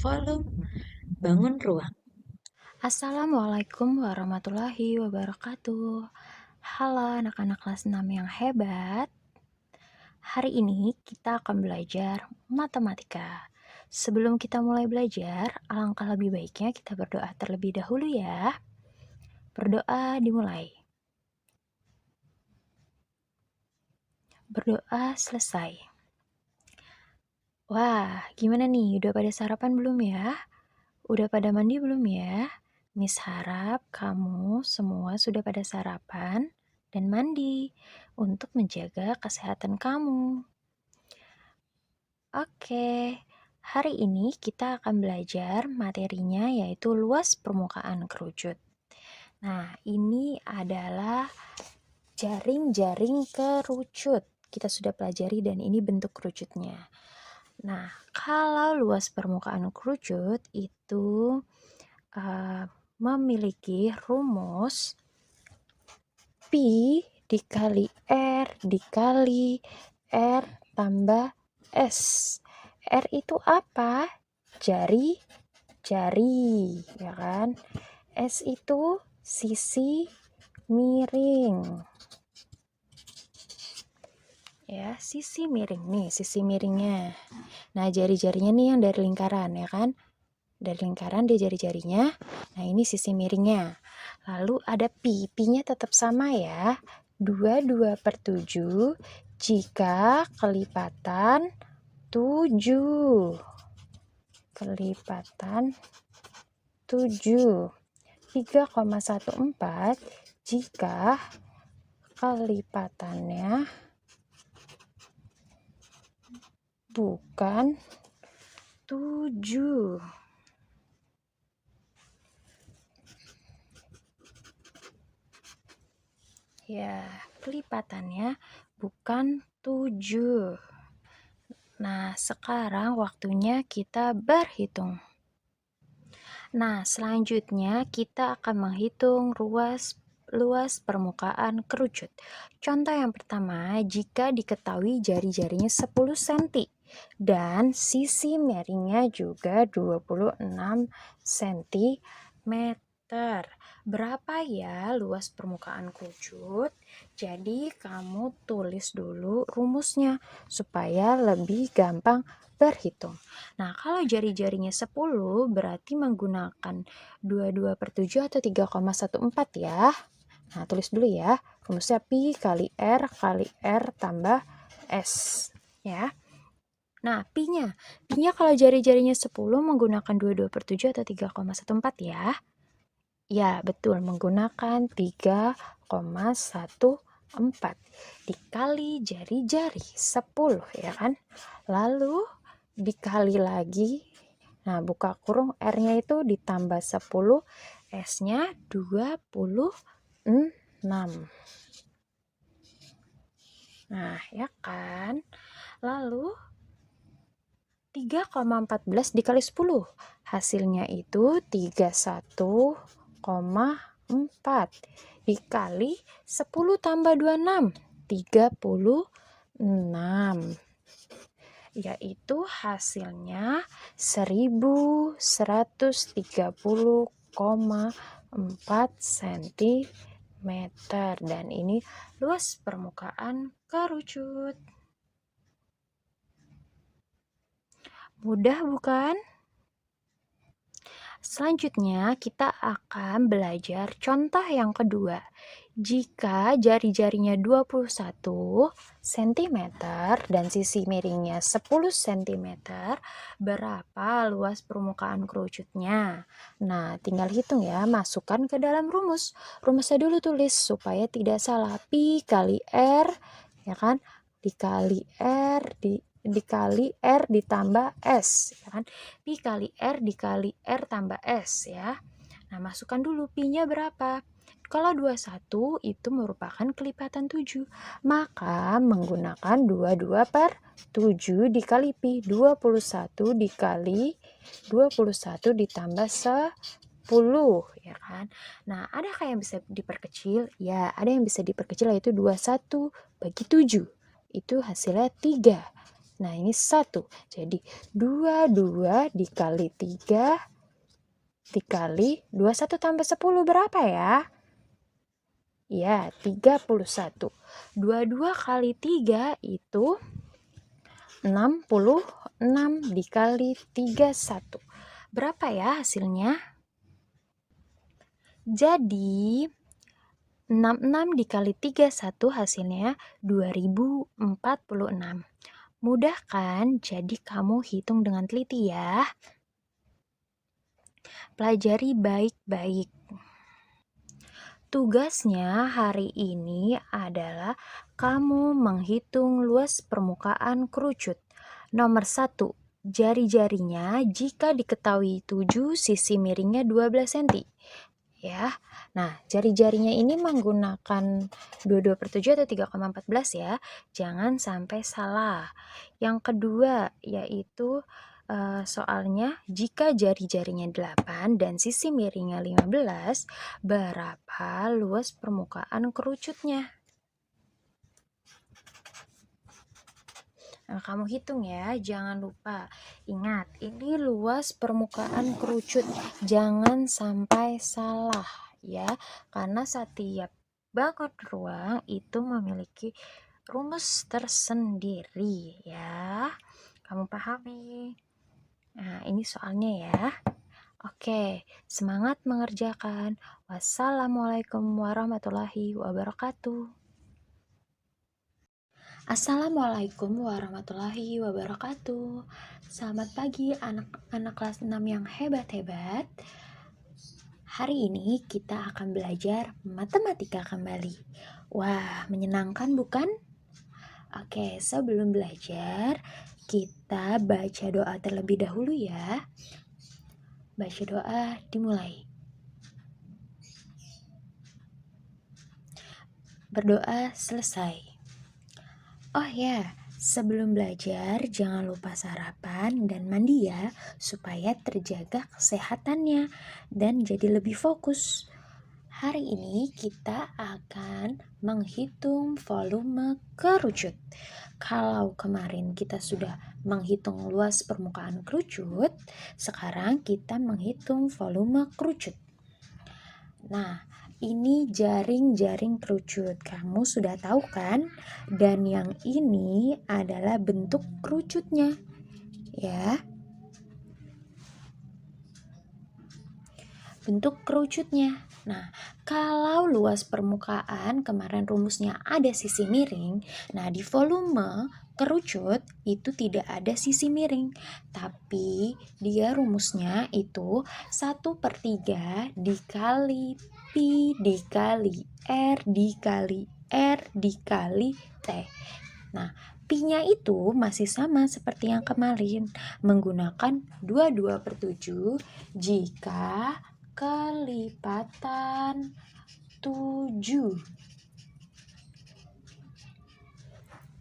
volume, bangun ruang. Assalamualaikum warahmatullahi wabarakatuh. Halo anak-anak kelas 6 yang hebat. Hari ini kita akan belajar matematika. Sebelum kita mulai belajar, alangkah lebih baiknya kita berdoa terlebih dahulu ya. Berdoa dimulai. Berdoa selesai. Wah, gimana nih? Udah pada sarapan belum ya? Udah pada mandi belum ya? Miss harap kamu semua sudah pada sarapan dan mandi untuk menjaga kesehatan kamu. Oke, hari ini kita akan belajar materinya yaitu luas permukaan kerucut. Nah, ini adalah jaring-jaring kerucut. Kita sudah pelajari dan ini bentuk kerucutnya. Nah, kalau luas permukaan kerucut itu memiliki rumus Pi dikali R dikali R tambah S. R itu apa? Jari, ya kan? S itu sisi miring. Ya, sisi miring nih, sisi miringnya. Nah, jari-jarinya nih yang dari lingkaran, ya kan? Dari lingkaran dia jari-jarinya. Nah, ini sisi miringnya. Lalu ada pi. Pi-nya tetap sama ya. 22/7 jika kelipatan 7. Kelipatan 7. 3,14 jika kelipatannya bukan 7. Ya, kelipatannya bukan 7. Nah, sekarang waktunya kita berhitung. Nah, selanjutnya kita akan menghitung luas permukaan kerucut. Contoh yang pertama, jika diketahui jari-jarinya 10 cm dan sisi miringnya juga 26 cm. Berapa ya luas permukaan kerucut? Jadi kamu tulis dulu rumusnya supaya lebih gampang berhitung. Nah, kalau jari-jarinya 10 berarti menggunakan 22/7 atau 3,14 ya. Nah, tulis dulu ya. Rumusnya Pi kali R tambah S ya. Nah, Pi-nya kalau jari-jarinya 10 menggunakan 22/7 atau 3,14 ya. Ya, betul, menggunakan 3,14 dikali jari-jari 10 ya kan. Lalu dikali lagi. Nah, buka kurung, R-nya itu ditambah 10, S-nya 26. Nah, ya kan? Lalu 3,14 dikali 10. Hasilnya itu 31,4 dikali 10 tambah 26, 36. Yaitu hasilnya 1130,4 cm. Dan ini luas permukaan kerucut. Mudah bukan? Selanjutnya kita akan belajar contoh yang kedua. Jika jari-jarinya 21 cm dan sisi miringnya 10 cm, berapa luas permukaan kerucutnya? Nah, tinggal hitung ya, masukkan ke dalam rumus. Rumusnya dulu tulis supaya tidak salah. Pi kali R, ya kan? Dikali R ditambah S, ya kan? Pi kali R dikali R tambah S ya. Nah, masukkan dulu Pi-nya berapa. Kalau 21 itu merupakan kelipatan 7, maka menggunakan 22/7 dikali Pi. 21 dikali 21 ditambah 10, ya kan? Nah, adakah yang bisa diperkecil? Ya, ada yang bisa diperkecil, yaitu 21 bagi 7. Itu hasilnya 3. Nah, ini 1. Jadi 22 dikali 3 dikali 21 tambah 10 berapa ya? Ya, 31. 22 kali 3 itu 66 dikali 31. Berapa ya hasilnya? Jadi 66 dikali 31 hasilnya 2046. Mudah kan? Jadi kamu hitung dengan teliti ya. Pelajari baik-baik. Tugasnya hari ini adalah kamu menghitung luas permukaan kerucut. Nomor 1, jari-jarinya jika diketahui 7, sisi miringnya 12 cm. Ya, nah jari-jarinya ini menggunakan 22/7 atau 3,14 ya. Jangan sampai salah. Yang kedua yaitu soalnya jika jari-jarinya 8 dan sisi miringnya 15, berapa luas permukaan kerucutnya? Nah, kamu hitung ya, jangan lupa. Ingat, ini luas permukaan kerucut. Jangan sampai salah ya, karena setiap bangun ruang itu memiliki rumus tersendiri ya. Kamu pahami? Nah, ini soalnya ya. Oke, semangat mengerjakan. Wassalamualaikum warahmatullahi wabarakatuh. Assalamualaikum warahmatullahi wabarakatuh. Selamat pagi anak-anak kelas 6 yang hebat-hebat. Hari ini kita akan belajar matematika kembali. Wah, menyenangkan bukan? Oke, sebelum belajar, kita baca doa terlebih dahulu ya. Baca doa dimulai. Berdoa selesai. Oh ya, sebelum belajar jangan lupa sarapan dan mandi ya, supaya terjaga kesehatannya dan jadi lebih fokus. Hari ini kita akan menghitung volume kerucut. Kalau kemarin kita sudah menghitung luas permukaan kerucut, sekarang kita menghitung volume kerucut. Nah, ini jaring-jaring kerucut. Kamu sudah tahu kan? Dan yang ini adalah bentuk kerucutnya. Ya. Bentuk kerucutnya. Nah, kalau luas permukaan kemarin rumusnya ada sisi miring, nah di volume kerucut itu tidak ada sisi miring, tapi dia rumusnya itu 1/3 dikali pi dikali r dikali r dikali t. Nah, pi-nya itu masih sama seperti yang kemarin, menggunakan 22/7 jika kelipatan 7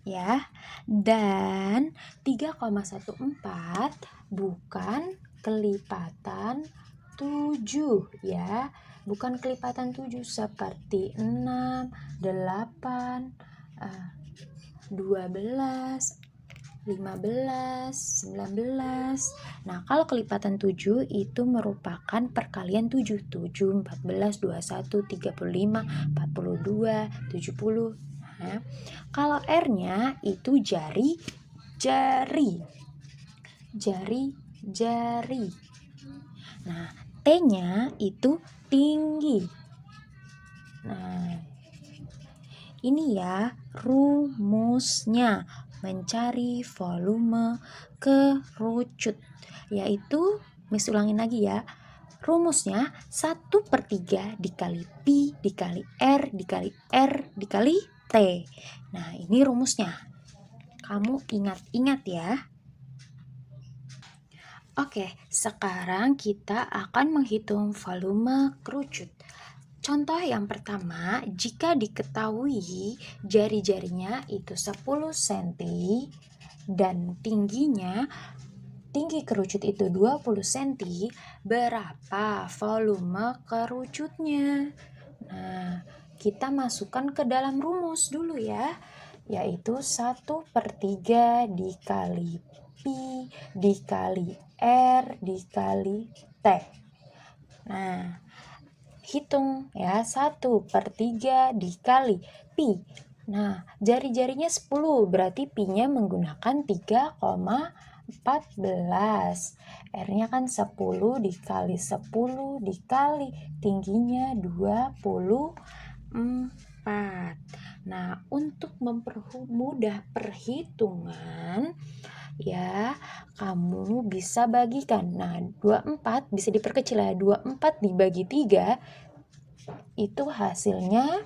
ya, dan 3,14 bukan kelipatan 7 ya, bukan kelipatan 7 seperti 6, 8, 12, 15, 19. Nah, kalau kelipatan 7 itu merupakan perkalian 7. 7, 14, 21, 35, 42, 70. Nah, kalau R-nya itu jari. Nah, T-nya itu tinggi. Nah, ini ya rumusnya mencari volume kerucut, yaitu, Miss ulangin lagi ya, rumusnya 1/3 dikali pi dikali r dikali r dikali t. Nah, ini rumusnya. Kamu ingat-ingat ya. Oke, sekarang kita akan menghitung volume kerucut. Contoh yang pertama, jika diketahui jari-jarinya itu 10 cm dan tinggi kerucut itu 20 cm, berapa volume kerucutnya? Nah, kita masukkan ke dalam rumus dulu ya. yaitu 1/3 dikali Pi dikali R dikali T. Nah, hitung ya, 1/3 dikali Pi. Nah, jari-jarinya 10, berarti Pi-nya menggunakan 3,14. R-nya kan 10 dikali 10 dikali tingginya 24. Nah, untuk mempermudah perhitungan ya, kamu bisa bagikan. Nah, 24 bisa diperkecil ya. 24 dibagi 3 itu hasilnya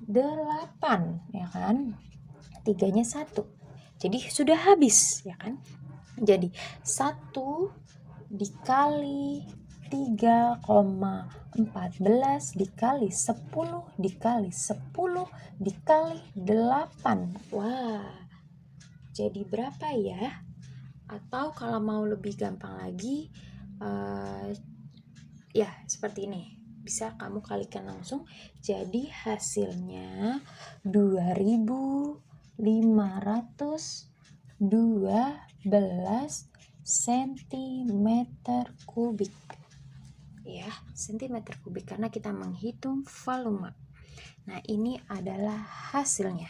8, ya kan? 3-nya 1. Jadi sudah habis, ya kan? Jadi 1 dikali 3,14 dikali 10 dikali 10 dikali 8. Wah, jadi berapa ya? Atau kalau mau lebih gampang lagi, ya seperti ini. Bisa kamu kalikan langsung. Jadi hasilnya 2512 cm kubik. Ya, cm kubik karena kita menghitung volume. Nah, ini adalah hasilnya.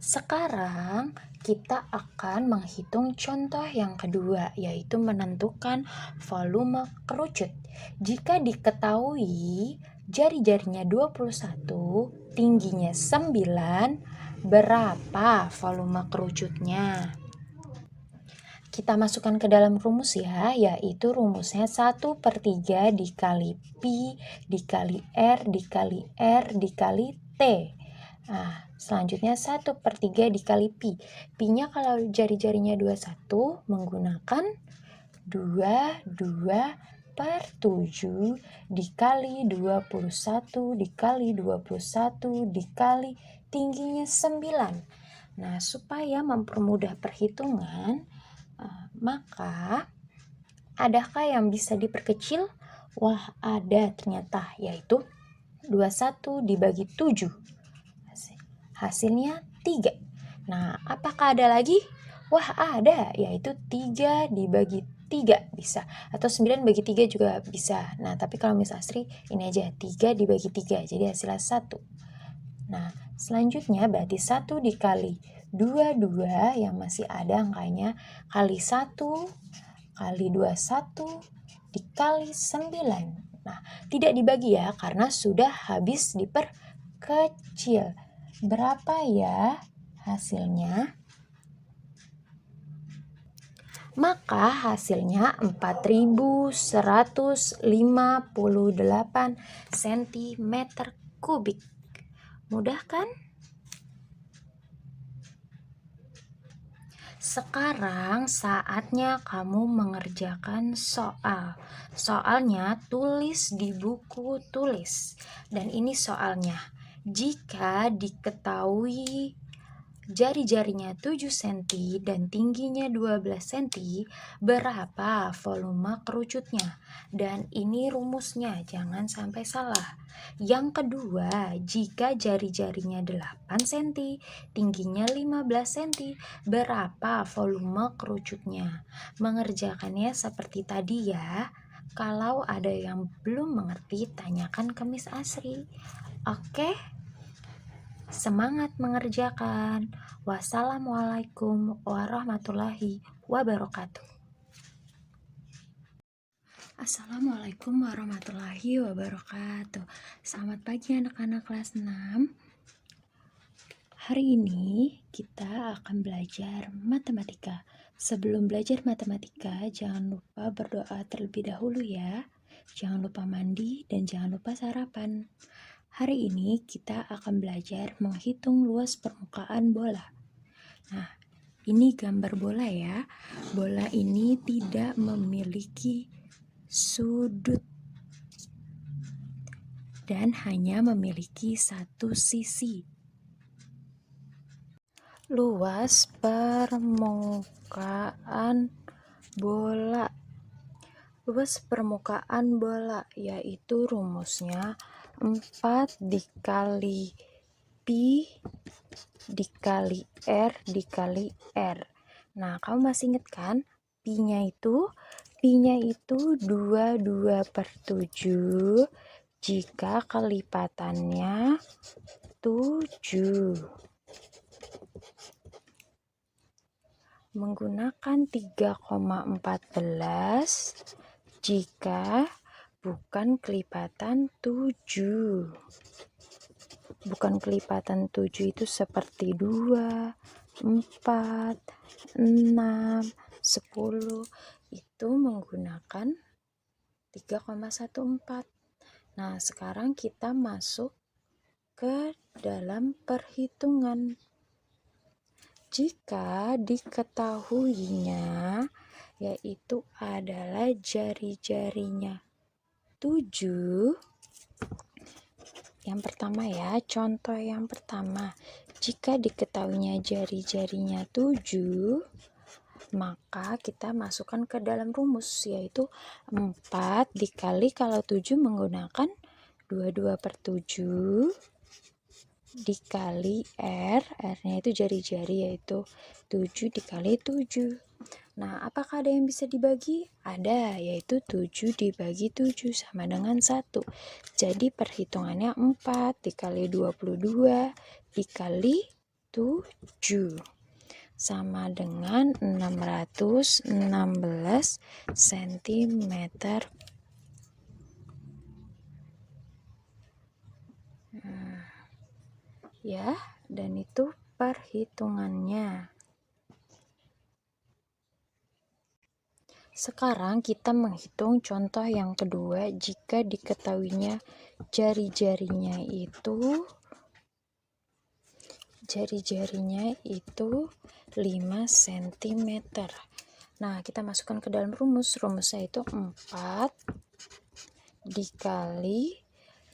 Sekarang kita akan menghitung contoh yang kedua, yaitu menentukan volume kerucut. Jika diketahui jari-jarinya 21, tingginya 9, berapa volume kerucutnya? Kita masukkan ke dalam rumus ya, yaitu rumusnya 1/3 dikali Pi dikali R dikali R dikali T. Nah, selanjutnya 1/3 dikali Pi. Pi-nya kalau jari-jarinya 21 menggunakan 22/7 dikali 21 dikali 21 dikali tingginya 9. Nah, supaya mempermudah perhitungan, maka adakah yang bisa diperkecil? Wah, ada ternyata, yaitu 21 dibagi 7. Hasilnya 3. Nah, apakah ada lagi? Wah, ada, yaitu 3 dibagi 3 bisa. Atau 9 bagi 3 juga bisa. Nah, tapi kalau Miss Asri, ini aja 3 dibagi 3, jadi hasilnya 1. Nah, selanjutnya berarti 1 dikali 22 yang masih ada angkanya kali 1 kali 21 dikali 9. Nah, tidak dibagi ya karena sudah habis diperkecil. Berapa ya hasilnya? Maka hasilnya 4158 cm kubik. Mudah kan? Sekarang saatnya kamu mengerjakan soal. Soalnya tulis di buku tulis. Dan ini soalnya. Jika diketahui jari-jarinya 7 cm dan tingginya 12 cm, berapa volume kerucutnya? Dan ini rumusnya, jangan sampai salah. Yang kedua, jika jari-jarinya 8 cm, tingginya 15 cm, berapa volume kerucutnya? Mengerjakannya seperti tadi ya. Kalau ada yang belum mengerti, tanyakan ke Miss Asri. Oke? Semangat mengerjakan. Wassalamualaikum warahmatullahi wabarakatuh. Assalamualaikum warahmatullahi wabarakatuh. Selamat pagi anak-anak kelas 6. Hari ini kita akan belajar matematika. Sebelum belajar matematika, jangan lupa berdoa terlebih dahulu ya. Jangan lupa mandi dan jangan lupa sarapan. Hari ini kita akan belajar menghitung luas permukaan bola. Nah, ini gambar bola ya. Bola ini tidak memiliki sudut dan hanya memiliki satu sisi. Luas permukaan bola. Luas permukaan bola yaitu rumusnya 4 dikali Pi dikali R dikali R. Nah, kamu masih ingat kan? Pi-nya itu 22/7 jika kelipatannya 7. Menggunakan 3,14 jika bukan kelipatan 7. Bukan kelipatan 7 itu seperti 2, 4, 6, 10. Itu menggunakan 3,14. Nah, sekarang kita masuk ke dalam perhitungan. Jika diketahuinya yaitu adalah jari-jarinya 7. Yang pertama ya, contoh yang pertama. Jika diketahuinya jari-jarinya 7, maka kita masukkan ke dalam rumus, yaitu 4 dikali, kalau 7 menggunakan 22/7 dikali R, R-nya itu jari-jari, yaitu 7 dikali 7. Nah, apakah ada yang bisa dibagi? Ada, yaitu 7 dibagi 7 sama dengan 1. Jadi perhitungannya 4 dikali 22 dikali 7 sama dengan 616 cm. Ya, dan itu perhitungannya. Sekarang kita menghitung contoh yang kedua. Jika diketahuinya jari-jarinya itu 5 cm. Nah, kita masukkan ke dalam rumus. Rumusnya itu 4 dikali,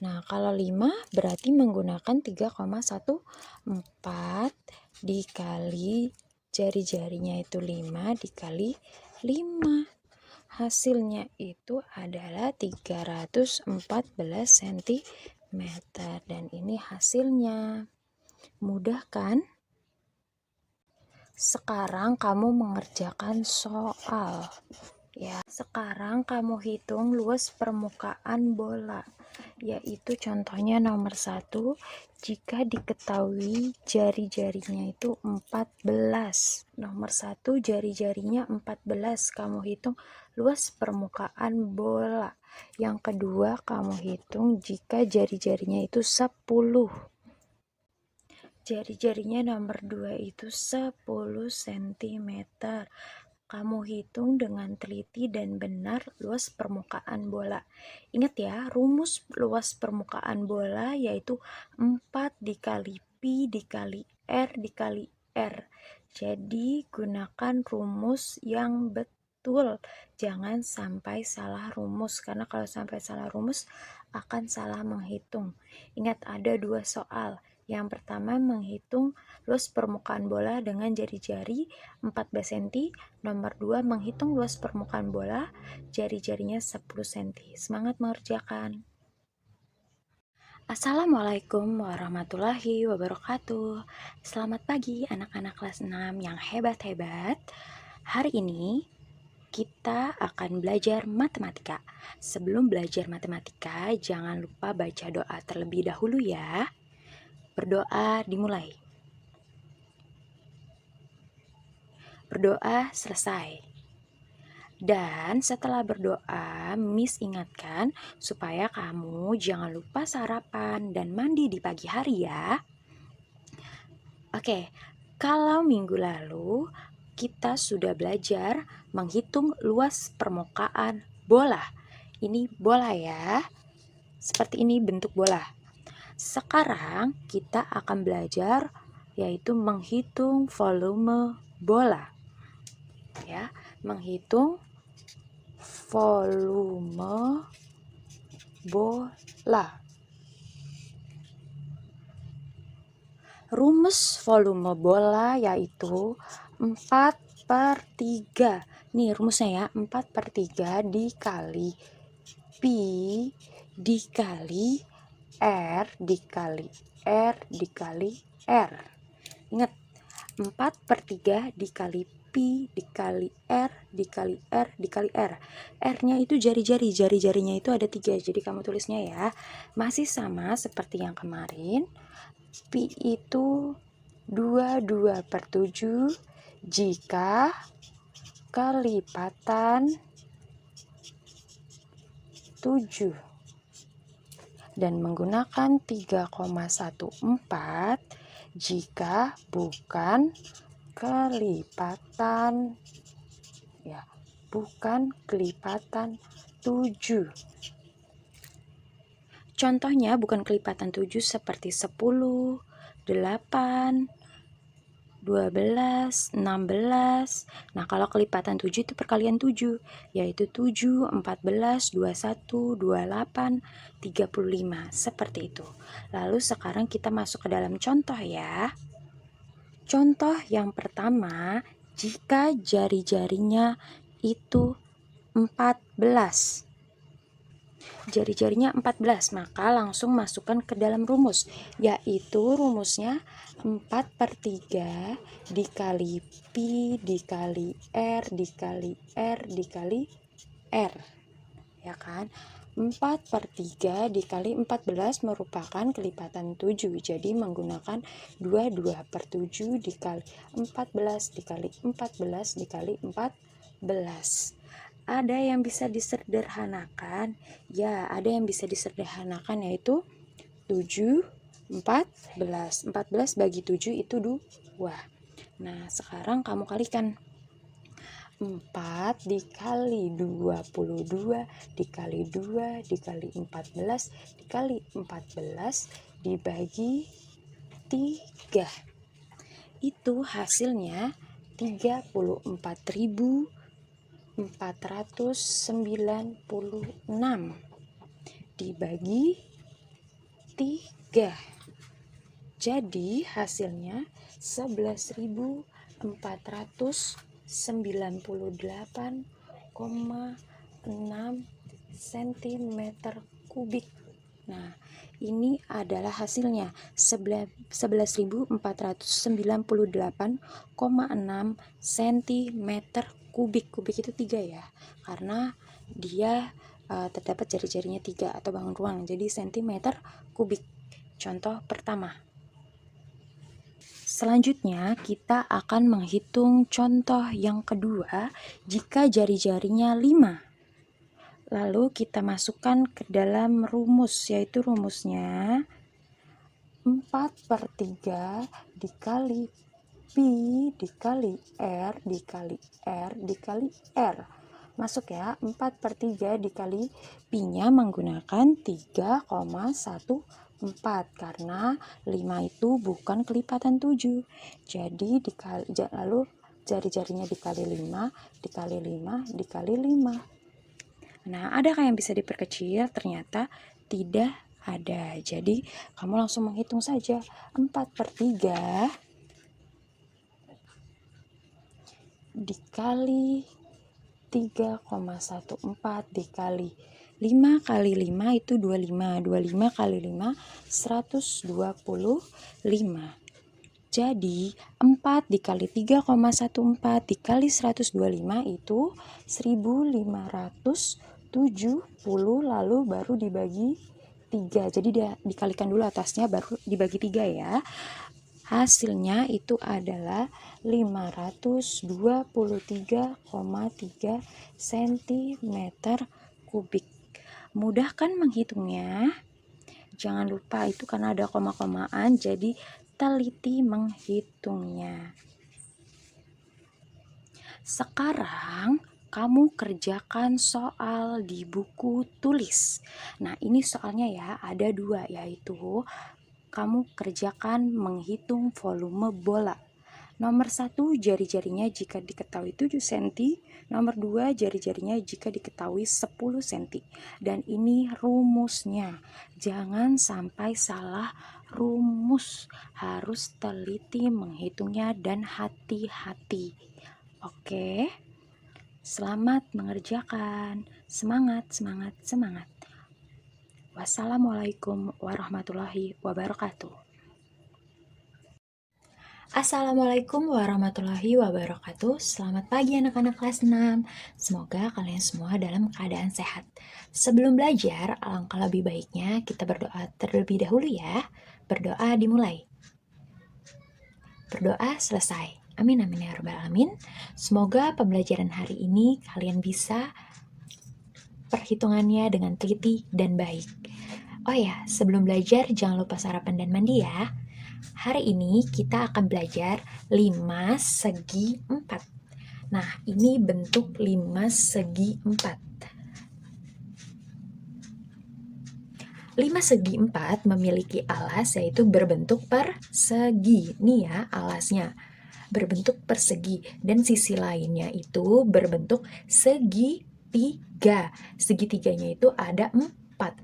nah kalau 5 berarti menggunakan 3,14 dikali jari-jarinya itu 5 dikali 5. Hasilnya itu adalah 314 cm. Dan ini hasilnya. Mudah kan? Sekarang kamu mengerjakan soal. Ya, sekarang kamu hitung luas permukaan bola. Yaitu contohnya nomor 1, jika diketahui jari-jarinya itu 14. Nomor 1 jari-jarinya 14, kamu hitung luas permukaan bola. Yang kedua, kamu hitung jika jari-jarinya itu 10. Jari-jarinya nomor 2 itu 10 cm. Kamu hitung dengan teliti dan benar luas permukaan bola. Ingat ya, rumus luas permukaan bola yaitu 4 dikali Pi dikali R dikali R. Jadi gunakan rumus yang betul. Jangan sampai salah rumus, karena kalau sampai salah rumus akan salah menghitung. Ingat, ada 2 soal. Yang pertama menghitung luas permukaan bola dengan jari-jari 14 cm. Nomor 2 menghitung luas permukaan bola jari-jarinya 10 cm. Semangat mengerjakan. Assalamualaikum warahmatullahi wabarakatuh. Selamat pagi anak-anak kelas 6 yang hebat-hebat. Hari ini kita akan belajar matematika. Sebelum belajar matematika, jangan lupa baca doa terlebih dahulu ya. Berdoa dimulai. Berdoa selesai. Dan setelah berdoa, Miss ingatkan supaya kamu jangan lupa sarapan dan mandi di pagi hari ya. Oke, kalau minggu lalu kita sudah belajar menghitung luas permukaan bola. Ini bola ya. Seperti ini bentuk bola. Sekarang kita akan belajar yaitu menghitung volume bola. Ya, menghitung volume bola. Rumus volume bola yaitu 4/3. Nih rumusnya ya, 4/3 dikali Pi dikali R dikali R dikali R. Ingat, 4/3 dikali Pi dikali R dikali R dikali R. R-nya itu jari-jarinya itu ada 3, jadi kamu tulisnya ya. Masih sama seperti yang kemarin. Pi itu 22/7 jika kelipatan 7 dan menggunakan 3,14 jika bukan kelipatan bukan kelipatan 7. Contohnya bukan kelipatan 7 seperti 10, 8, 12, 16. Nah, kalau kelipatan 7 itu perkalian 7, yaitu 7, 14, 21, 28, 35. Seperti itu. Lalu sekarang kita masuk ke dalam contoh ya. Contoh yang pertama, jika jari-jarinya itu 14. Jari-jarinya 14, maka langsung masukkan ke dalam rumus, yaitu rumusnya 4/3 dikali Pi dikali R dikali R dikali R, ya kan? 4/3 dikali 14 merupakan kelipatan 7, jadi menggunakan 22/7 dikali 14 dikali 14 dikali 14. Ada yang bisa disederhanakan? Ya, ada yang bisa disederhanakan, yaitu 7, 14. 14 bagi 7 itu 2. Nah, sekarang kamu kalikan. 4 dikali 22 dikali 2 dikali 14 dikali 14 dibagi 3. Itu hasilnya 34.496 dibagi 3. Jadi hasilnya 11.498,6 cm kubik. Nah, ini adalah hasilnya 11.498,6 cm kubik. Kubik itu 3 ya, karena dia terdapat jari-jarinya 3 atau bangun ruang, jadi cm kubik. Contoh pertama. Selanjutnya kita akan menghitung contoh yang kedua jika jari-jarinya 5. Lalu kita masukkan ke dalam rumus, yaitu rumusnya 4/3 dikali Pi dikali R dikali R dikali R. Masuk ya, 4/3 dikali Pi-nya menggunakan 3,14 karena 5 itu bukan kelipatan 7. Jadi lalu jari-jarinya dikali 5 dikali 5 dikali 5. Nah, adakah yang bisa diperkecil? Ternyata tidak ada. Jadi kamu langsung menghitung saja. 4/3 dikali 3,14 dikali 5 kali 5 itu 25. 25 kali 5 125. Jadi 4 dikali 3,14 dikali 125 itu 1570, lalu baru dibagi 3. Jadi dia dikalikan dulu atasnya baru dibagi 3 ya. Hasilnya itu adalah 523,3 cm kubik. Mudah kan menghitungnya? Jangan lupa itu karena ada koma-komaan, jadi teliti menghitungnya. Sekarang kamu kerjakan soal di buku tulis. Nah, ini soalnya ya ada 2, yaitu kamu kerjakan menghitung volume bola. Nomor 1, jari-jarinya jika diketahui 7 cm. Nomor 2, jari-jarinya jika diketahui 10 cm. Dan ini rumusnya. Jangan sampai salah rumus. Harus teliti menghitungnya dan hati-hati. Oke. Selamat mengerjakan. Semangat, semangat, semangat. Wassalamualaikum warahmatullahi wabarakatuh. Assalamualaikum warahmatullahi wabarakatuh. Selamat pagi anak-anak kelas 6. Semoga kalian semua dalam keadaan sehat. Sebelum belajar, alangkah lebih baiknya kita berdoa terlebih dahulu ya. Berdoa dimulai. Berdoa selesai. Amin amin ya rabbal alamin. Semoga pembelajaran hari ini kalian bisa perhitungannya dengan teliti dan baik. Oh ya, sebelum belajar jangan lupa sarapan dan mandi ya. Hari ini kita akan belajar 5 segi 4. Nah, ini bentuk 5 segi 4. 5 segi 4 memiliki alas yaitu berbentuk persegi. Nih ya alasnya, berbentuk persegi. Dan sisi lainnya itu berbentuk segitiga. Segitiganya itu ada 4.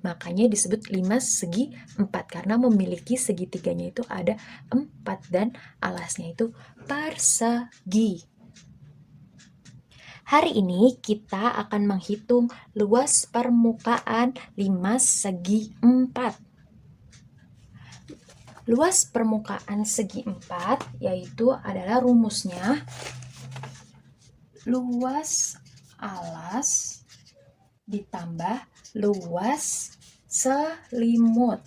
Makanya disebut 5 segi 4 karena memiliki segitiganya itu ada 4 dan alasnya itu persegi. Hari ini kita akan menghitung luas permukaan 5 segi 4. Luas permukaan segi 4 yaitu adalah rumusnya luas alas ditambah luas selimut.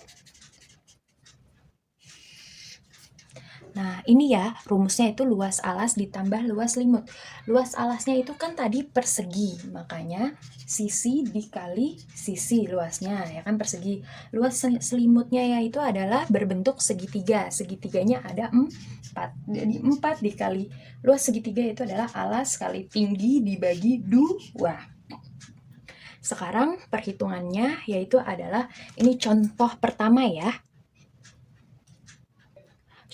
Nah, ini ya rumusnya itu luas alas ditambah luas selimut. Luas alasnya itu kan tadi persegi, makanya sisi dikali sisi luasnya, ya kan persegi. Luas selimutnya ya itu adalah berbentuk segitiga. Segitiganya ada 4. Jadi 4 dikali luas segitiga itu adalah alas kali tinggi dibagi 2. Sekarang perhitungannya yaitu adalah ini contoh pertama ya.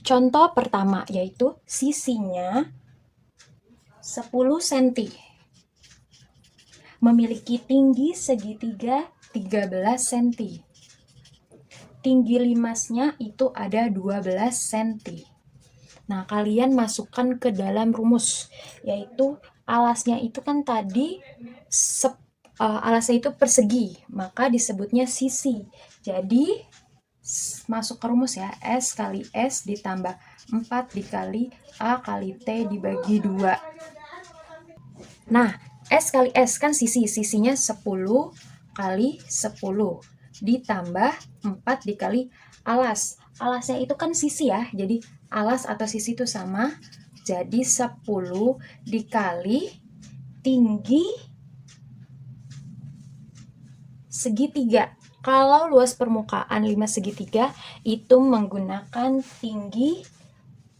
Contoh pertama yaitu sisinya 10 cm. Memiliki tinggi segitiga 13 cm. Tinggi limasnya itu ada 12 cm. Nah, kalian masukkan ke dalam rumus yaitu alasnya itu kan tadi alasnya itu persegi, maka disebutnya sisi. Jadi masuk ke rumus ya, S kali S ditambah 4 dikali A kali T dibagi 2. Nah, S kali S kan sisinya 10 kali 10 ditambah 4 dikali alas. Alasnya itu kan sisi ya, jadi alas atau sisi itu sama. Jadi 10 dikali tinggi segitiga. Kalau luas permukaan 5 segitiga itu menggunakan tinggi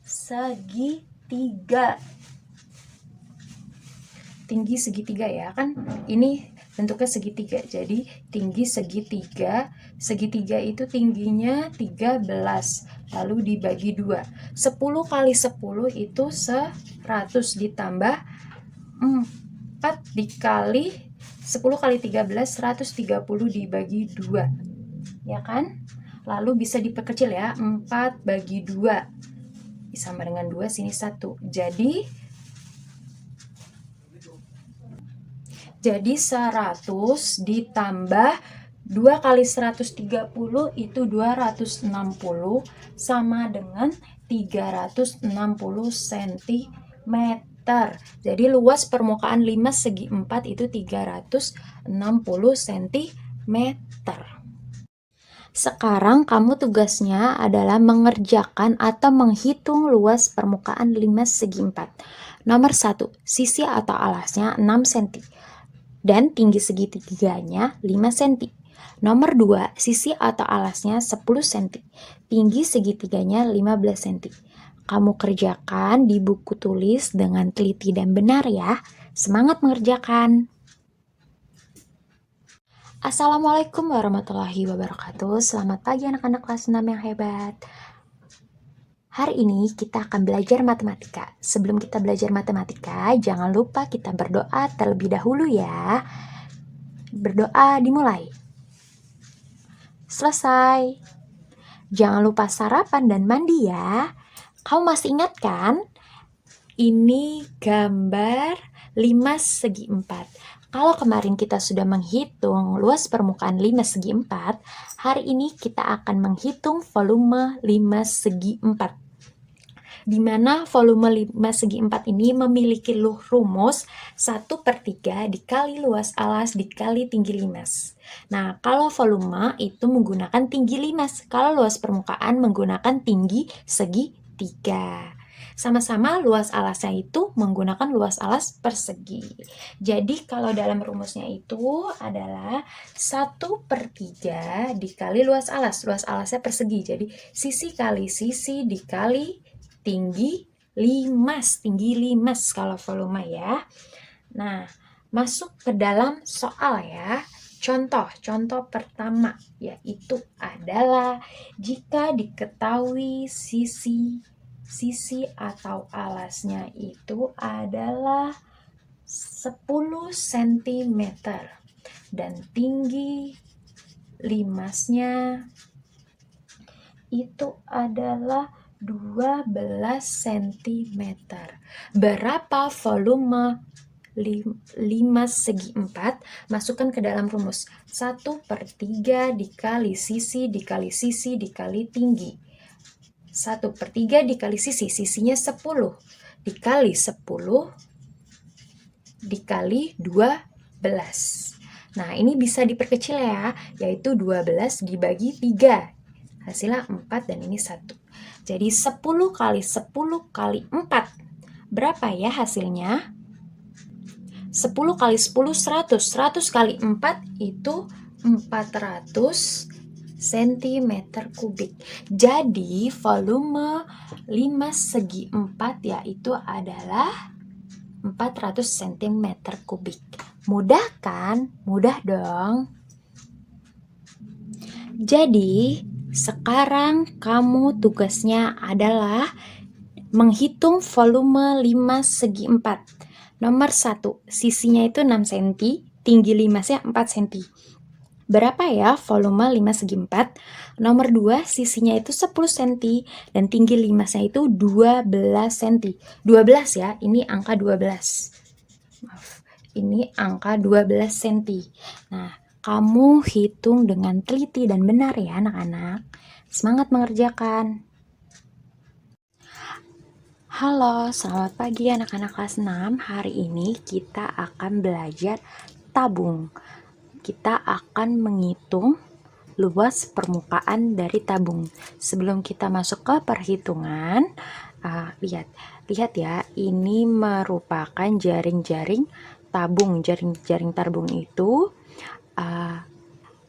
segitiga. Tinggi segitiga ya kan, ini bentuknya segitiga. Jadi tinggi segitiga. Segitiga itu tingginya 13 lalu dibagi 2. 10 kali 10 itu 100 ditambah 4 dikali 10 kali 13, 130 dibagi 2. Ya kan? Lalu bisa diperkecil ya, 4 bagi 2. Sama dengan 2, sini 1. Jadi 100 ditambah 2 kali 130 itu 260 sama dengan 360 cm. Jadi luas permukaan 5 segi 4 itu 360 cm. Sekarang kamu tugasnya adalah mengerjakan atau menghitung luas permukaan 5 segi 4. Nomor 1, sisi atau alasnya 6 cm dan tinggi segitiganya 5 cm. Nomor 2, sisi atau alasnya 10 cm, tinggi segitiganya 15 cm. Kamu kerjakan di buku tulis dengan teliti dan benar ya. Semangat mengerjakan. Assalamualaikum warahmatullahi wabarakatuh. Selamat pagi anak-anak kelas 6 yang hebat. Hari ini kita akan belajar matematika. Sebelum kita belajar matematika, jangan lupa kita berdoa terlebih dahulu ya. Berdoa dimulai. Selesai. Jangan lupa sarapan dan mandi ya. Kamu masih ingat kan? Ini gambar 5 segi 4. Kalau kemarin kita sudah menghitung luas permukaan 5 segi 4, hari ini kita akan menghitung volume 5 segi 4. Di mana volume 5 segi 4 ini memiliki rumus 1/3 dikali luas alas dikali tinggi limas. Nah, kalau volume itu menggunakan tinggi limas, kalau luas permukaan menggunakan tinggi segi 3. Sama-sama luas alasnya itu menggunakan luas alas persegi. Jadi kalau dalam rumusnya itu adalah 1/3 dikali luas alasnya persegi. Jadi sisi kali sisi dikali tinggi limas kalau volume ya. Nah, masuk ke dalam soal ya. Contoh pertama yaitu adalah jika diketahui sisi atau alasnya itu adalah 10 cm dan tinggi limasnya itu adalah 12 cm. Berapa volume 5 segi 4? Masukkan ke dalam rumus 1/3 dikali sisi dikali tinggi. 1/3 dikali sisinya 10 dikali 10 dikali 12. Nah, ini bisa diperkecil ya, yaitu 12 dibagi 3. Hasilnya 4 dan ini 1. Jadi 10 kali 10 kali 4. Berapa ya hasilnya? 10 kali 10 100. 100 kali 4 itu 400 cm kubik. Jadi volume 5 segi 4 yaitu adalah 400 cm kubik. Mudah kan? Mudah dong. Jadi sekarang kamu tugasnya adalah menghitung volume 5 segi 4. Nomor 1, sisinya itu 6 cm, tinggi limasnya 4 cm. Berapa ya volume 5 segi 4? Nomor 2, sisinya itu 10 cm dan tinggi limasnya itu 12 cm. 12 ya, ini angka 12. Maaf, ini angka 12 cm. Nah, kamu hitung dengan teliti dan benar ya anak-anak. Semangat mengerjakan. Halo, selamat pagi anak-anak kelas 6. Hari ini kita akan belajar tabung. Kita akan menghitung luas permukaan dari tabung. Sebelum kita masuk ke perhitungan, lihat ya, ini merupakan jaring-jaring tabung. Jaring-jaring tabung itu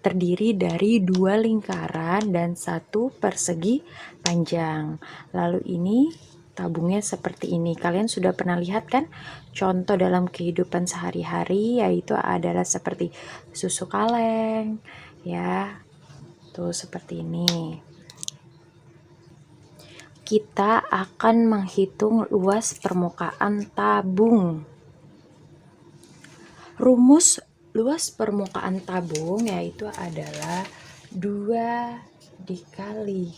terdiri dari 2 lingkaran dan 1 persegi panjang. Lalu ini tabungnya seperti ini. Kalian sudah pernah lihat kan contoh dalam kehidupan sehari-hari, yaitu adalah seperti susu kaleng ya, tuh seperti ini. Kita akan menghitung luas permukaan tabung. Rumus luas permukaan tabung yaitu adalah 2 dikali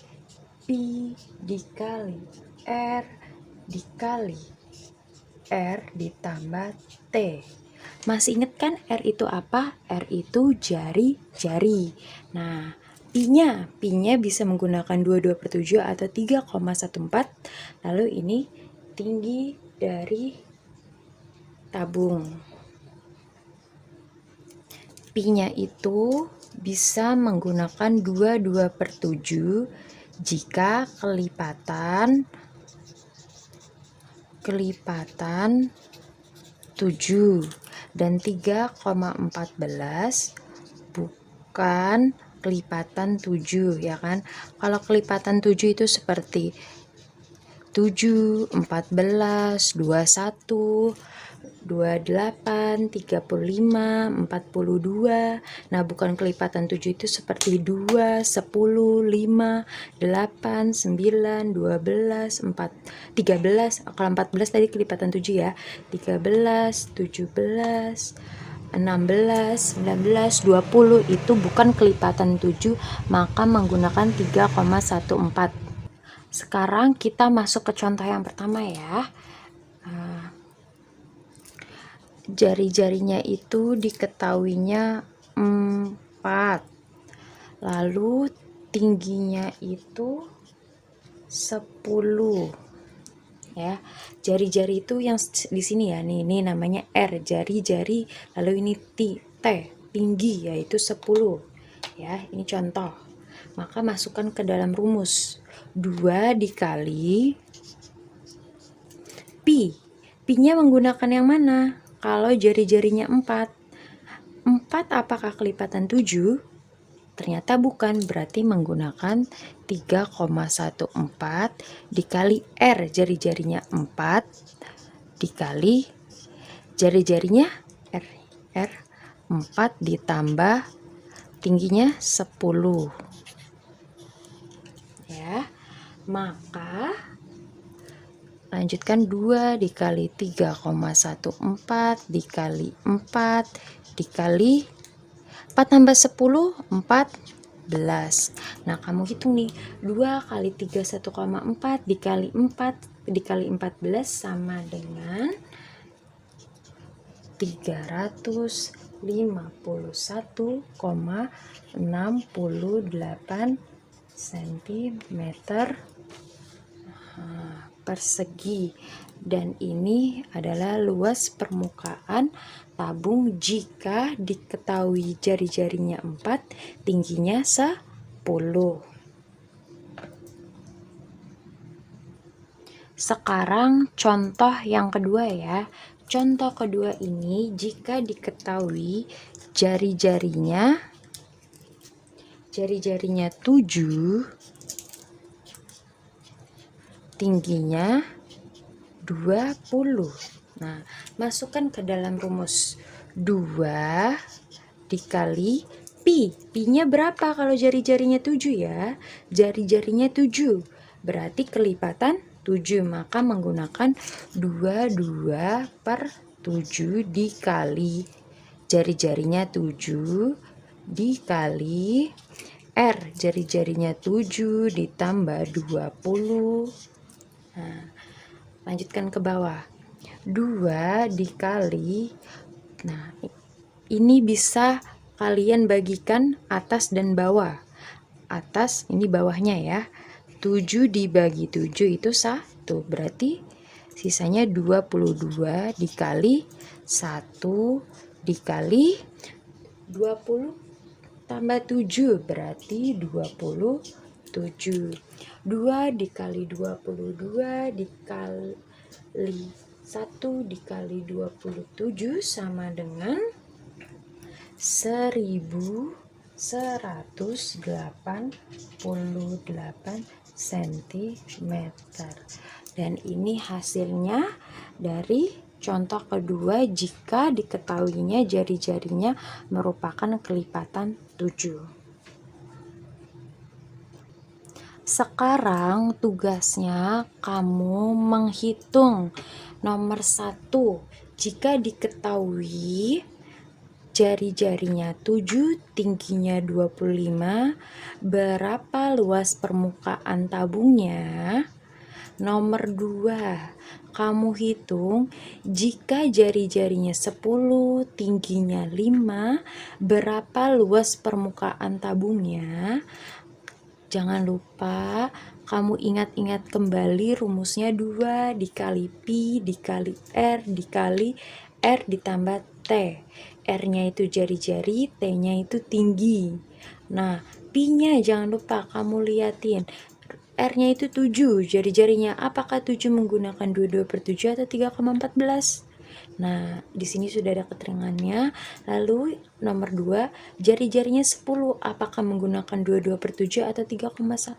pi dikali R dikali R ditambah T. Masih ingat kan R itu apa? R itu jari-jari. Nah, pi-nya bisa menggunakan 22/7 atau 3,14. Lalu ini tinggi dari tabung. Pi-nya itu bisa menggunakan 22/7 jika kelipatan 7 dan 3,14 bukan kelipatan 7 ya kan. Kalau kelipatan 7 itu seperti 7, 14, 21, 28, 35, 42. Nah, bukan kelipatan 7 itu seperti 2, 10, 5, 8, 9, 12, 4, 13. Kalau 14 tadi kelipatan 7 ya. 13, 17, 16, 19, 20 itu bukan kelipatan 7, maka menggunakan 3,14. Sekarang kita masuk ke contoh yang pertama ya. jari-jarinya itu diketahuinya 4, lalu tingginya itu 10 ya. Jari-jari itu yang di sini ya, ini namanya R, jari-jari, lalu ini T, tinggi yaitu 10 ya. Ini contoh. Maka masukkan ke dalam rumus 2 dikali pi. Pi-nya menggunakan yang mana? Kalau jari-jarinya 4 apakah kelipatan 7? Ternyata bukan, berarti menggunakan 3,14 dikali R, jari-jarinya 4 dikali jari-jarinya R 4 ditambah tingginya 10 ya. Maka lanjutkan 2 dikali 3,14 dikali 4 dikali 4 tambah 10 14. Nah, kamu hitung nih, 2 kali 3 1,4 dikali 4 dikali 14 sama dengan 351,68 cm persegi, dan ini adalah luas permukaan tabung jika diketahui jari-jarinya 4, tingginya 10. Sekarang contoh yang kedua ya. Contoh kedua ini jika diketahui jari-jarinya 7, tingginya 20. Nah, masukkan ke dalam rumus 2 dikali pi. Pi-nya berapa kalau jari-jarinya 7 ya? Jari-jarinya 7. Berarti kelipatan 7, maka menggunakan 22 per 7 dikali jari-jarinya 7 dikali R, jari-jarinya 7 ditambah 20. Nah, lanjutkan ke bawah. 2 dikali, nah ini bisa kalian bagikan atas dan bawah. Atas ini bawahnya ya. 7 dibagi 7 itu 1, berarti sisanya 22 dikali 1 dikali 20 tambah 7 berarti 27. 2 dikali 22 dikali 1 dikali 27 sama dengan 1188 cm. Dan ini hasilnya dari contoh kedua jika diketahuinya jari-jarinya merupakan kelipatan 7. Sekarang tugasnya kamu menghitung nomor 1. Jika diketahui jari-jarinya 7, tingginya 25, berapa luas permukaan tabungnya? Nomor 2, kamu hitung jika jari-jarinya 10, tingginya 5, berapa luas permukaan tabungnya? Jangan lupa kamu ingat-ingat kembali rumusnya 2 dikali pi dikali R dikali R ditambah T. R-nya itu jari-jari, T-nya itu tinggi. Nah, pi-nya jangan lupa kamu liatin. R-nya itu 7, jari-jarinya apakah 7 menggunakan 22 per 7 atau 3,14? Nah, di sini sudah ada keterangannya. Lalu nomor 2, jari-jarinya 10, apakah menggunakan 22 per 7 atau 3,14?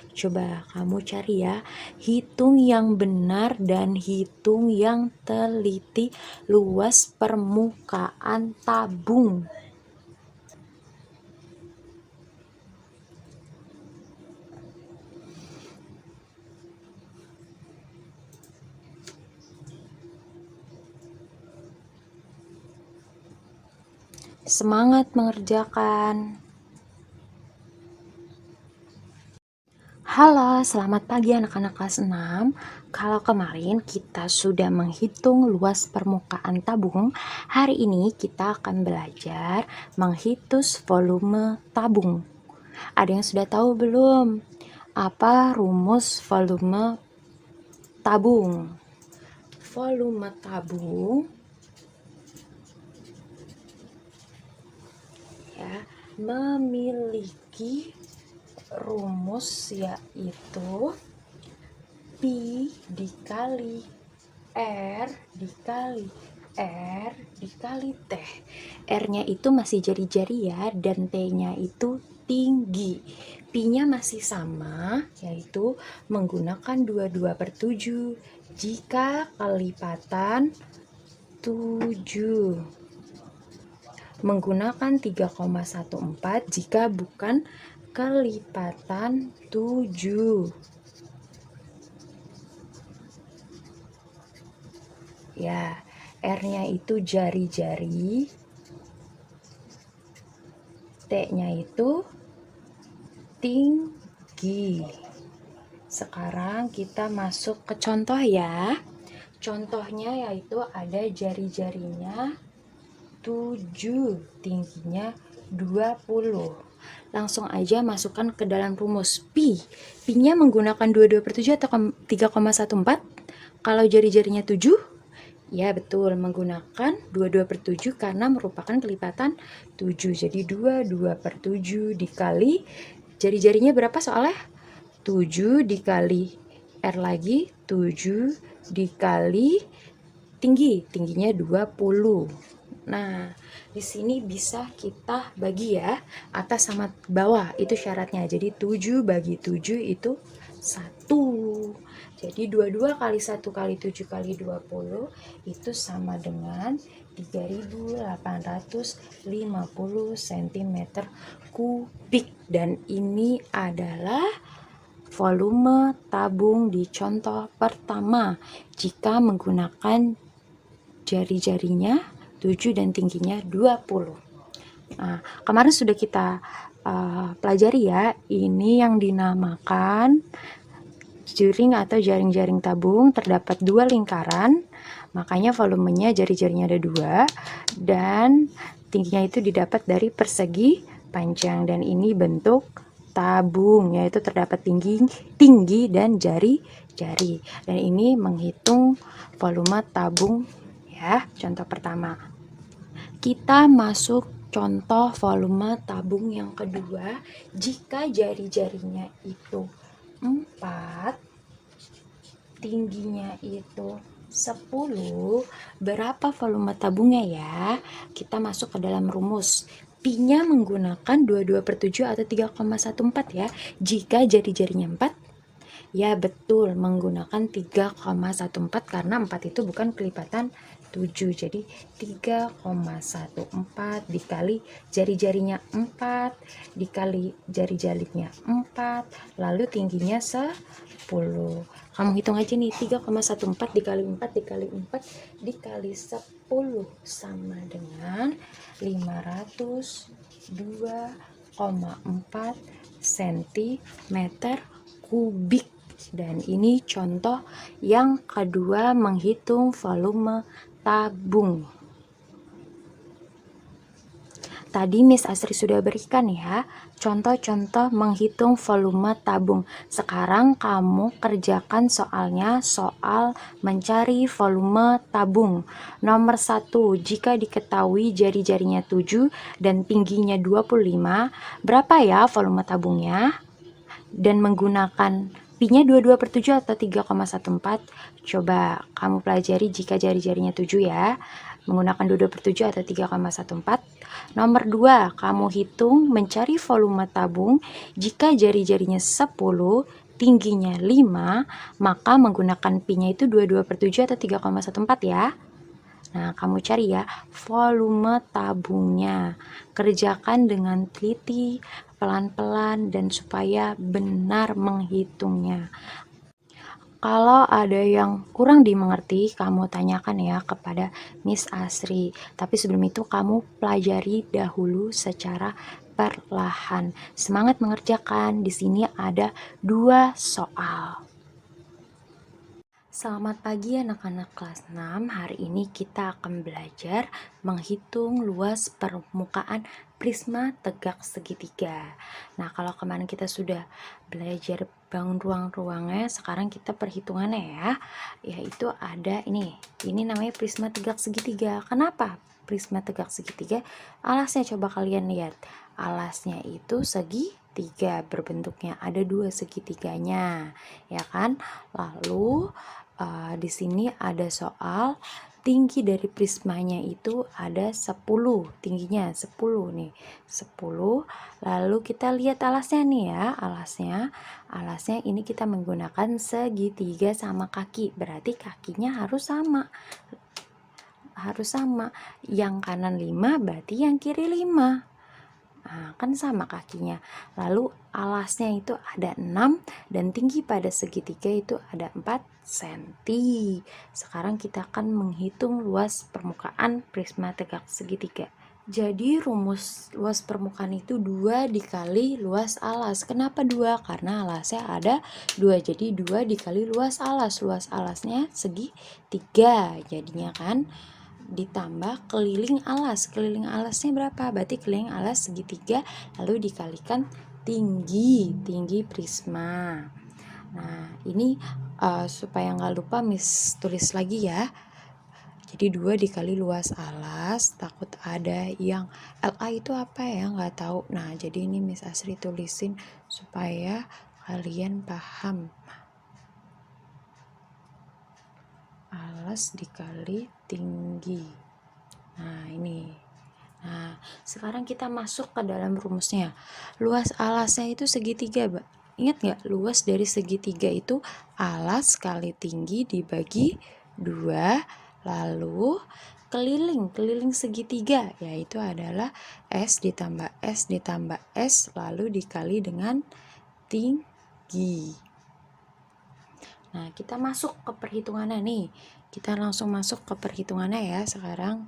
Coba kamu cari ya, hitung yang benar dan hitung yang teliti luas permukaan tabung. Semangat mengerjakan. Halo, selamat pagi anak-anak kelas 6. Kalau kemarin kita sudah menghitung luas permukaan tabung, hari ini kita akan belajar menghitung volume tabung. Ada yang sudah tahu belum? Apa rumus volume tabung? Volume tabung ya memiliki rumus yaitu Pi dikali R dikali R dikali T. R-nya itu masih jari-jari ya, dan T-nya itu tinggi. Pi-nya masih sama, yaitu menggunakan 22/7 jika kelipatan 7. Menggunakan 3,14 jika bukan kelipatan 7. Ya, R-nya itu jari-jari, T-nya itu tinggi. Sekarang kita masuk ke contoh ya. Contohnya yaitu ada jari-jarinya 7, tingginya 20. Langsung aja masukkan ke dalam rumus Pi. Pi-nya menggunakan 22/7 atau 3,14? Kalau jari-jarinya 7, ya betul, menggunakan 22/7 karena merupakan kelipatan 7. Jadi 22/7 dikali jari-jarinya berapa soalnya? 7 dikali R lagi, 7 dikali tingginya 20. Nah, di sini bisa kita bagi ya, atas sama bawah, itu syaratnya. Jadi 7 bagi 7 itu 1. Jadi 22 kali 1 kali 7 kali 20 itu sama dengan 3850 cm kubik. Dan ini adalah volume tabung di contoh pertama jika menggunakan jari-jarinya 7 dan tingginya 20. Nah, kemarin sudah kita pelajari ya, ini yang dinamakan jaring atau jaring-jaring tabung. Terdapat 2 lingkaran, makanya volumenya jari-jarinya ada 2, dan tingginya itu didapat dari persegi panjang, dan ini bentuk tabung, yaitu terdapat tinggi dan jari-jari. Dan ini menghitung volume tabung ya, contoh pertama. Kita masuk contoh volume tabung yang kedua. Jika jari-jarinya itu 4, tingginya itu 10, berapa volume tabungnya ya? Kita masuk ke dalam rumus. Pi-nya menggunakan 22/7 atau 3,14 ya. Jika jari-jarinya 4, ya betul, menggunakan 3,14 karena 4 itu bukan kelipatan 7. Jadi 3,14 dikali jari-jarinya 4 dikali jari-jarinya 4, lalu tingginya 10. Kamu hitung aja nih, 3,14 dikali 4 dikali 4 dikali 10 sama dengan 502,4 cm kubik. Dan ini contoh yang kedua menghitung volume tabung. Tadi Miss Asri sudah berikan ya contoh-contoh menghitung volume tabung. Sekarang kamu kerjakan soalnya, soal mencari volume tabung. Nomor 1, jika diketahui jari-jarinya 7 dan tingginya 25, berapa ya volume tabungnya? Dan menggunakan Pi-nya 22/7 atau 3,14? Coba kamu pelajari jika jari-jarinya 7 ya, menggunakan 22/7 atau 3,14. Nomor 2, kamu hitung mencari volume tabung jika jari-jarinya 10, tingginya 5, maka menggunakan Pi-nya itu 22/7 atau 3,14 ya. Nah, kamu cari ya volume tabungnya. Kerjakan dengan teliti, pelan-pelan, dan supaya benar menghitungnya. Kalau ada yang kurang dimengerti, kamu tanyakan ya kepada Miss Asri. Tapi sebelum itu kamu pelajari dahulu secara perlahan. Semangat mengerjakan. Di sini ada 2 soal. Selamat pagi anak-anak kelas 6. Hari ini kita akan belajar menghitung luas permukaan prisma tegak segitiga. Nah, kalau kemarin kita sudah belajar bangun ruang-ruangnya, sekarang kita perhitungannya ya. Yaitu ada ini namanya prisma tegak segitiga. Kenapa prisma tegak segitiga? Alasnya coba kalian lihat. Alasnya itu segitiga berbentuknya, ada 2 segitiganya, ya kan? Lalu di sini ada soal tinggi dari prismanya itu ada 10, tingginya 10 nih, 10. Lalu kita lihat alasnya nih ya, alasnya ini kita menggunakan segitiga sama kaki, berarti kakinya harus sama, yang kanan 5 berarti yang kiri 5. Nah, kan sama kakinya. Lalu alasnya itu ada 6 dan tinggi pada segitiga itu ada 4 cm. Sekarang kita akan menghitung luas permukaan prisma tegak segitiga. Jadi rumus luas permukaan itu 2 dikali luas alas. Kenapa 2? Karena alasnya ada 2. Jadi 2 dikali luas alas. Luas alasnya segitiga jadinya kan. Ditambah keliling alas. Keliling alasnya berapa? Berarti keliling alas segitiga lalu dikalikan tinggi prisma. Nah, ini supaya nggak lupa Miss tulis lagi ya. Jadi 2 dikali luas alas, takut ada yang LA itu apa ya, nggak tahu. Nah, jadi ini Miss Asri tulisin supaya kalian paham. Alas dikali tinggi. Nah, ini. Nah, sekarang kita masuk ke dalam rumusnya. Luas alasnya itu segitiga, Mbak. Ingat nggak? Luas dari segitiga itu alas kali tinggi dibagi 2, lalu keliling segitiga, yaitu adalah S ditambah S ditambah S, lalu dikali dengan tinggi. Nah, kita masuk ke perhitungannya nih. Kita langsung masuk ke perhitungannya ya sekarang.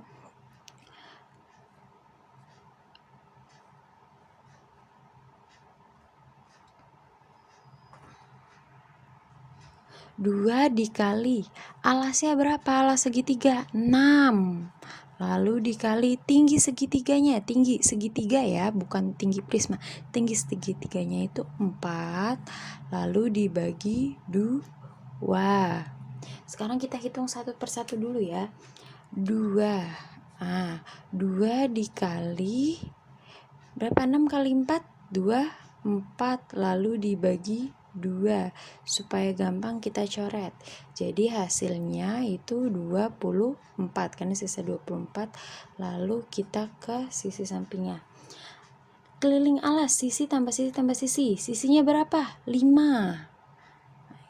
Dua dikali alasnya berapa? Alas segitiga 6. Lalu dikali tinggi segitiganya. Tinggi segitiga ya, bukan tinggi prisma. Tinggi segitiganya itu 4. Lalu dibagi 2. Sekarang kita hitung satu persatu dulu ya. 2. 2 dikali berapa? 6 kali 4? 4. Lalu dibagi 2 supaya gampang kita coret. Jadi hasilnya itu 24, karena sisa 24. Lalu kita ke sisi sampingnya. Keliling alas, sisi tambah sisi tambah sisi. Sisinya berapa? 5.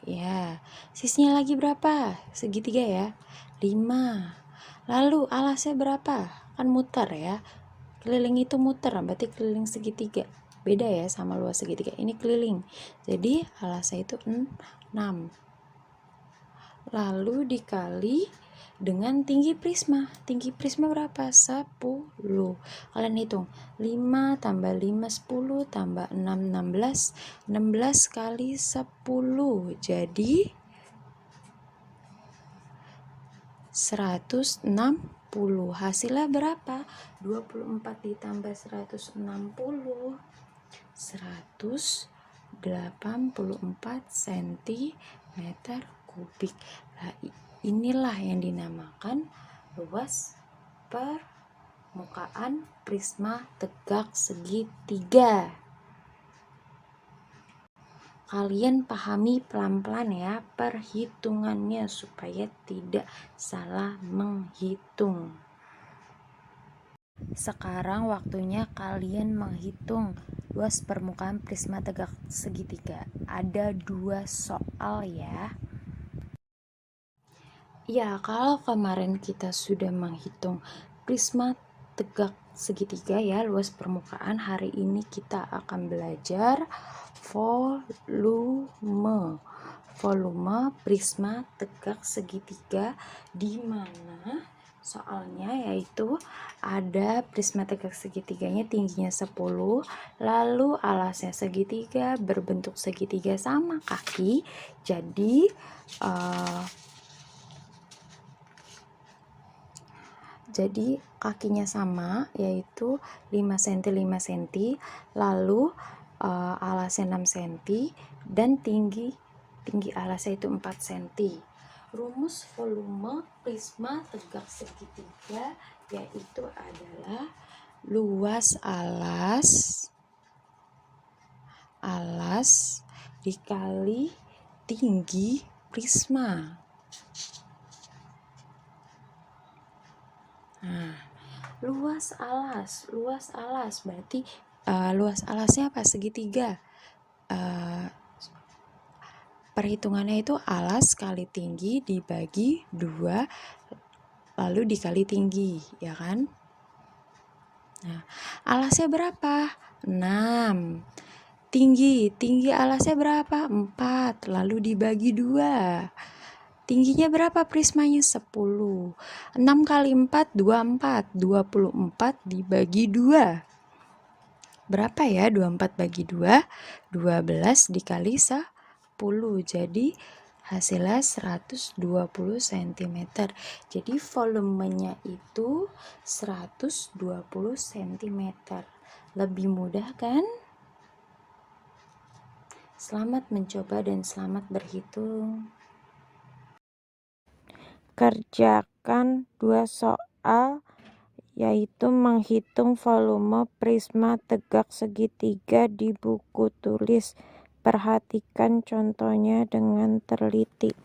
Ya, sisinya lagi berapa? Segitiga ya. 5. Lalu alasnya berapa? Kan muter ya. Keliling itu muter, berarti keliling segitiga. Beda ya sama luas segitiga. Ini keliling. Jadi alasnya itu 6. Lalu dikali dengan tinggi prisma. Tinggi prisma berapa? 10. Kalian hitung. 5 tambah 5 10 tambah 6 16. 16 kali 10. Jadi 160. Hasilnya berapa? 24 ditambah 160. 184 cm kubik. Nah, inilah yang dinamakan luas permukaan prisma tegak segitiga. Kalian pahami pelan-pelan ya perhitungannya supaya tidak salah menghitung. Sekarang waktunya kalian menghitung luas permukaan prisma tegak segitiga. Ada 2 soal ya. Ya, kalau kemarin kita sudah menghitung prisma tegak segitiga ya, luas permukaan, hari ini kita akan belajar volume prisma tegak segitiga, di mana soalnya, yaitu ada prisma tegak segitiganya tingginya 10, lalu alasnya segitiga, berbentuk segitiga sama kaki. Jadi kakinya sama, yaitu 5 cm 5 cm, lalu alasnya 6 cm, dan tinggi alasnya itu 4 cm. Rumus volume prisma tegak segitiga yaitu adalah luas alas dikali tinggi prisma. Nah, luas alas berarti luas alasnya apa? Segitiga. Perhitungannya itu alas kali tinggi dibagi 2 lalu dikali tinggi, ya kan? Nah, alasnya berapa? 6. Tinggi alasnya berapa? 4 lalu dibagi 2. Tingginya berapa prismanya? 10. 6 kali 4 24. 24 dibagi 2. Berapa ya 24 bagi 2? 12 dikali 10. Jadi hasilnya 120 cm. Jadi volumenya itu 120 cm. Lebih mudah kan? Selamat mencoba dan selamat berhitung. Kerjakan 2 soal, yaitu menghitung volume prisma tegak segitiga di buku tulis. Perhatikan contohnya dengan teliti.